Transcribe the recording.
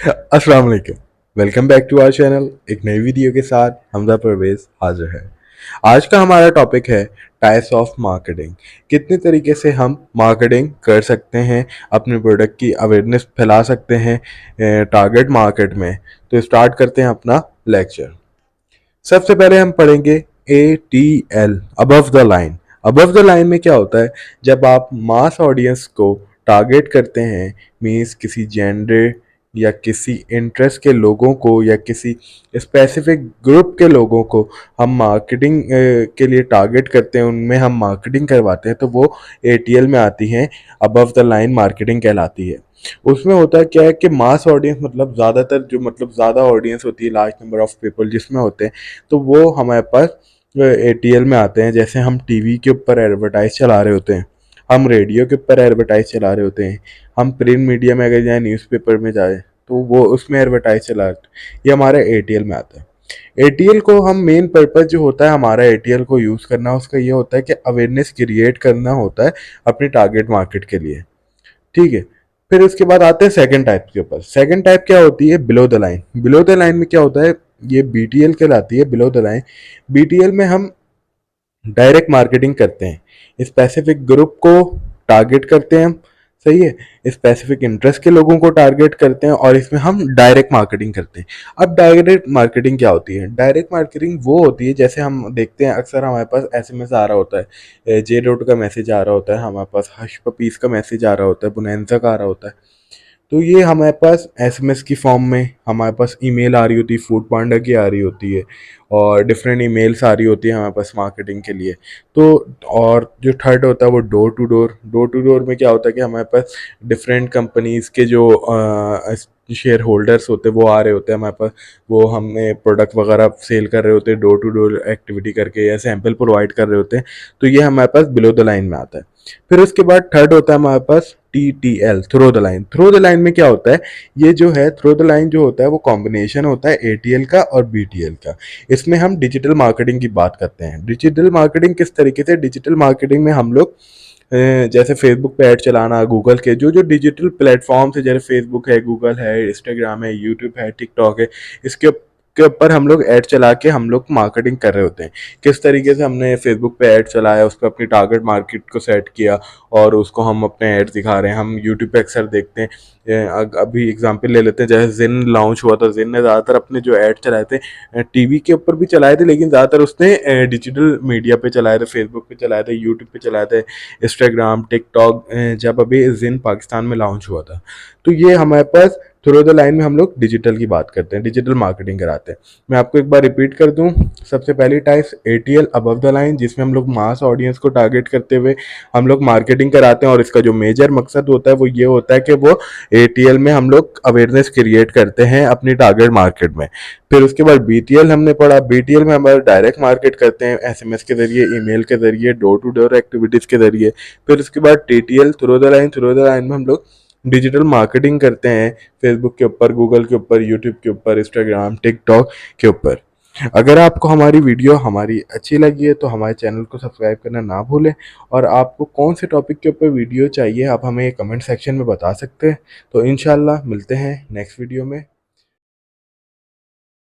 अस्सलाम वालेकुम। Welcome back to our channel. एक नई वीडियो के साथ हमजा परवेज हाजिर है। आज का हमारा टॉपिक है टाइप्स ऑफ मार्केटिंग। कितने तरीके से हम मार्केटिंग कर सकते हैं, अपने प्रोडक्ट की अवेयरनेस फैला सकते हैं टारगेट मार्केट में। तो स्टार्ट करते हैं अपना लेक्चर। सबसे पहले हम पढ़ेंगे ATL, above the line. Above the line में क्या होता है? जब आप मास ऑडियंस को टारगेट करते हैं, मीन्स किसी जेंडर या किसी इंटरेस्ट के लोगों को या किसी स्पेसिफिक ग्रुप के लोगों को हम मार्केटिंग के लिए टारगेट करते हैं, उनमें हम मार्केटिंग करवाते हैं, तो वो ATL में आती हैं, अबव द लाइन मार्केटिंग कहलाती है। उसमें होता क्या है कि मास ऑडियंस मतलब ज़्यादातर जो मतलब ज़्यादा ऑडियंस होती है, लार्ज नंबर ऑफ पीपल जिसमें होते हैं, तो वो हमारे पास ATL में आते हैं। जैसे हम टीवी के ऊपर एडवर्टाइज चला रहे होते हैं, हम रेडियो के ऊपर एडवर्टाइज चला रहे होते हैं, हम प्रिंट मीडिया में अगर जाए, न्यूज़पेपर में जाए, तो वो उसमें एडवर्टाइज चला रहे होते हैं, ये हमारे ATL में आता है। ATL को हम मेन पर्पज़ जो होता है हमारा ATL को यूज़ करना, उसका ये होता है कि अवेयरनेस क्रिएट करना होता है अपनी टारगेट मार्केट के लिए। ठीक है। फिर उसके बाद आते हैं सेकंड टाइप के ऊपर। सेकंड टाइप क्या होती है? Below the line. Below the line में क्या होता है? ये BTL कहलाती है, बिलो द लाइन। BTL में हम डायरेक्ट मार्केटिंग करते हैं, स्पेसिफिक ग्रुप को टारगेट करते हैं हम, सही है, स्पेसिफिक इंटरेस्ट के लोगों को टारगेट करते हैं और इसमें हम डायरेक्ट मार्केटिंग करते हैं। अब डायरेक्ट मार्केटिंग क्या होती है? डायरेक्ट मार्केटिंग वो होती है, जैसे हम देखते हैं अक्सर हमारे पास SMS आ रहा होता है, जे रोड का मैसेज आ रहा होता है, हमारे पास हश पपीस का मैसेज आ रहा होता है, बुनैंजा का आ रहा होता है। तो ये हमारे पास SMS की फॉर्म में हमारे पास ईमेल आ रही होती है, फूड पांडा की आ रही होती है, और डिफरेंट ईमेल्स आ रही होती है हमारे पास मार्केटिंग के लिए। तो और जो थर्ड होता है वो door to door. Door to door में क्या होता है कि हमारे पास डिफरेंट कंपनीज़ के जो शेयर होल्डर्स होते हैं वो आ रहे होते हैं हमारे पास, वो हमें प्रोडक्ट वगैरह सेल कर रहे होते हैं, डोर टू डोर एक्टिविटी करके या सैंपल प्रोवाइड कर रहे होते हैं। तो ये हमारे पास बिलो द लाइन में आता है। फिर उसके बाद थर्ड होता है हमारे पास TTL, through the line. Through the line में क्या होता है? ये जो है थ्रो द लाइन जो होता है वो कॉम्बिनेशन होता है ATL का और BTL का। इसमें हम डिजिटल मार्केटिंग की बात करते हैं। डिजिटल मार्केटिंग किस तरीके से? डिजिटल मार्केटिंग में हम लोग जैसे फेसबुक पे ऐड चलाना, गूगल के जो जो डिजिटल प्लेटफॉर्म्स है, जैसे फेसबुक है, गूगल है, इंस्टाग्राम है, यूट्यूब है, टिकटॉक है, इसके के ऊपर हम लोग ऐड चला के हम लोग मार्केटिंग कर रहे होते हैं। किस तरीके से हमने फेसबुक पे ऐड चलाया, उस पर अपनी टारगेट मार्केट को सेट किया और उसको हम अपने ऐड दिखा रहे हैं। हम यूट्यूब पे अक्सर देखते हैं, अभी एग्जांपल ले लेते हैं, जैसे जिन लॉन्च हुआ था, जिन ने ज़्यादातर अपने जो ऐड चलाए थे टीवी के ऊपर भी चलाए थे, लेकिन ज़्यादातर उसने डिजिटल मीडिया पे चलाए थे, फेसबुक पे चलाए थे, यूट्यूब पे चलाए थे, इंस्टाग्राम, टिकटॉक, जब अभी जिन पाकिस्तान में लॉन्च हुआ था। तो ये हमारे पास थ्रू द लाइन में हम लोग डिजिटल की बात करते हैं, डिजिटल मार्केटिंग कराते हैं। मैं आपको एक बार रिपीट कर दूं। सबसे पहली types ATL, above the line, जिसमें हम लोग मास ऑडियंस को टारगेट करते हुए हम लोग मार्केटिंग कराते हैं, और इसका जो मेजर मकसद होता है वो ये होता है कि वो ATL में हम लोग अवेयरनेस क्रिएट करते हैं अपनी टारगेट मार्केट में। फिर उसके बाद BTL हमने पढ़ा। BTL में हमारा डायरेक्ट मार्केट करते हैं SMS के जरिए, ईमेल के जरिए, डोर टू डोर एक्टिविटीज़ के जरिए। फिर उसके बाद TTL, through the line. Through the line में हम लोग डिजिटल मार्केटिंग करते हैं फेसबुक के ऊपर, गूगल के ऊपर, यूट्यूब के ऊपर, इंस्टाग्राम, टिकटॉक के ऊपर। अगर आपको हमारी वीडियो हमारी अच्छी लगी है तो हमारे चैनल को सब्सक्राइब करना ना भूलें, और आपको कौन से टॉपिक के ऊपर वीडियो चाहिए आप हमें कमेंट सेक्शन में बता सकते हैं। तो इंशाल्लाह मिलते हैं नेक्स्ट वीडियो में।